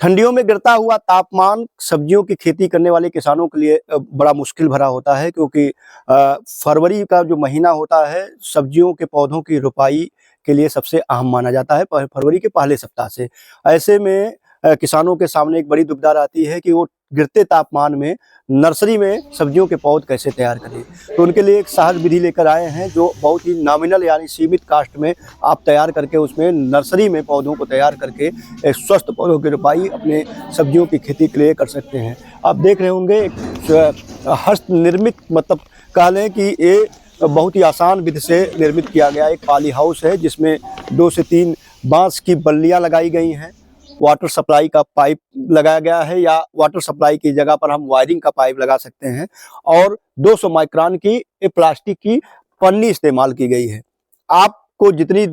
ठंडियों में गिरता हुआ तापमान सब्जियों की खेती करने वाले किसानों के लिए बड़ा मुश्किल भरा होता है, क्योंकि फरवरी का जो महीना होता है सब्जियों के पौधों की रोपाई के लिए सबसे अहम माना जाता है फरवरी के पहले सप्ताह से। ऐसे में किसानों के सामने एक बड़ी दुविधा आती है कि वो गिरते तापमान में नर्सरी में सब्जियों के पौध कैसे तैयार करें। तो उनके लिए एक सहज विधि लेकर आए हैं जो बहुत ही नॉमिनल यानी सीमित कास्ट में आप तैयार करके उसमें नर्सरी में पौधों को तैयार करके एक स्वस्थ पौधों की रोपाई अपने सब्जियों की खेती के लिए कर सकते हैं। आप देख रहे होंगे एक हस्त निर्मित, मतलब कह लें कि ये बहुत ही आसान विधि से निर्मित किया गया एक पॉली हाउस है, जिसमें 2 से 3 बांस की बल्लियां लगाई गई हैं। वाटर सप्लाई का पाइप लगाया गया है, या वाटर सप्लाई की जगह पर हम वायरिंग का पाइप लगा सकते हैं, और 200 माइक्रोन की प्लास्टिक की पन्नी इस्तेमाल की गई है। आपको जितनी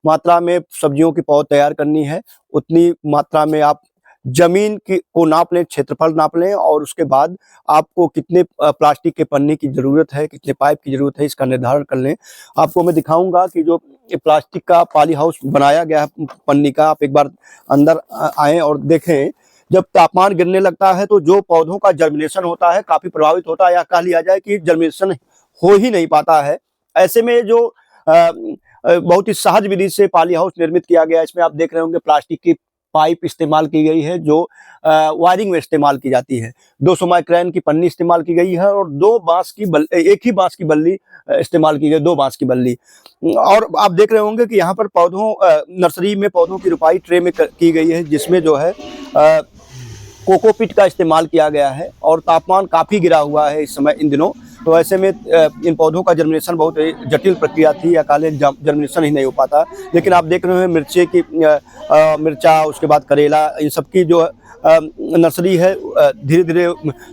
मात्रा में सब्जियों की पौध तैयार करनी है उतनी मात्रा में आप जमीन को नाप लें, क्षेत्रफल नाप लें, और उसके बाद आपको कितने प्लास्टिक के पन्नी की जरूरत है, कितने पाइप की जरूरत है, इसका निर्धारण कर लें। आपको मैं दिखाऊंगा कि जो प्लास्टिक का पॉली हाउस बनाया गया है पन्नी का, आप एक बार अंदर आएं और देखें। जब तापमान गिरने लगता है तो जो पौधों का जर्मिनेशन होता है काफी प्रभावित होता है, या कह लिया जाए कि जर्मिनेशन हो ही नहीं पाता है। ऐसे में जो बहुत ही सहज विधि से पॉली हाउस निर्मित किया गया है, इसमें आप देख रहे होंगे प्लास्टिक की पाइप इस्तेमाल की गई है जो वायरिंग में इस्तेमाल की जाती है। 200 माइक्रोन की पन्नी इस्तेमाल की गई है, और एक ही बांस की बल्ली इस्तेमाल की गई, 2 बांस की बल्ली। और आप देख रहे होंगे कि यहाँ पर नर्सरी में पौधों की रोपाई ट्रे में की गई है, जिसमें जो है कोकोपीट का इस्तेमाल किया गया है, और तापमान काफ़ी गिरा हुआ है इस समय इन दिनों। तो ऐसे में इन पौधों का जर्मिनेशन बहुत जटिल प्रक्रिया थी, या काले जर्मिनेशन ही नहीं हो पाता। लेकिन आप देख रहे हैं मिर्चा, उसके बाद करेला, इन सबकी जो नर्सरी है धीरे धीरे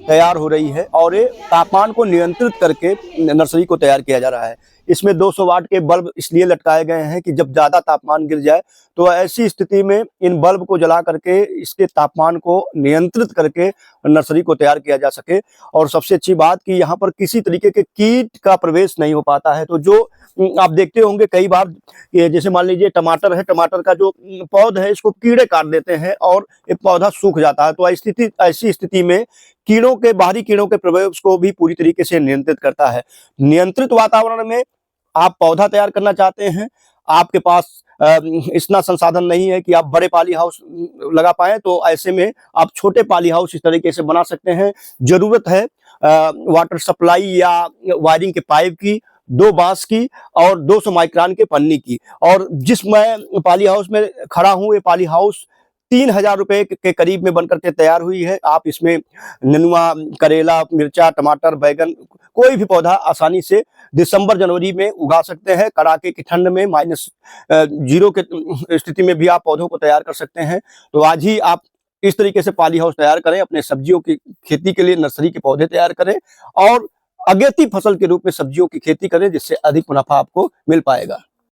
तैयार हो रही है, और ये तापमान को नियंत्रित करके नर्सरी को तैयार किया जा रहा है। इसमें 200 वाट के बल्ब इसलिए लटकाए गए हैं कि जब ज़्यादा तापमान गिर जाए तो ऐसी स्थिति में इन बल्ब को जला करके इसके तापमान को नियंत्रित करके नर्सरी को तैयार किया जा सके। और सबसे अच्छी बात कि यहाँ पर किसी तरीके के कीट का प्रवेश नहीं हो पाता है। तो जो आप देखते होंगे कई बार, जैसे मान लीजिए टमाटर है, टमाटर का जो पौध है इसको कीड़े काट देते हैं और ये पौधा सूख जाता है। तो ऐसी स्थिति में बाहरी कीड़ों के प्रवेश को भी पूरी तरीके से नियंत्रित करता है। नियंत्रित वातावरण में आप पौधा तैयार करना चाहते हैं, आपके पास इतना संसाधन नहीं है कि आप बड़े पॉली हाउस लगा पाए, तो ऐसे में आप छोटे पॉली हाउस इस तरीके से बना सकते हैं। जरूरत है वाटर सप्लाई या वायरिंग के पाइप की, 2 बांस की, और 200 माइक्रोन के पन्नी की। और जिस मैं पॉली हाउस में खड़ा हूँ, ये पॉली हाउस 3000 रुपए के करीब में बनकर के तैयार हुई है। आप इसमें नेनुआ, करेला, मिर्चा, टमाटर, बैगन, कोई भी पौधा आसानी से दिसंबर जनवरी में उगा सकते हैं। कड़ाके की ठंड में -0 के स्थिति में भी आप पौधों को तैयार कर सकते हैं। तो आज ही आप इस तरीके से पॉली हाउस तैयार करें, अपने सब्जियों की खेती के लिए नर्सरी के पौधे तैयार करें, और अगेती फसल के रूप में सब्जियों की खेती करें, जिससे अधिक मुनाफा आपको मिल पाएगा।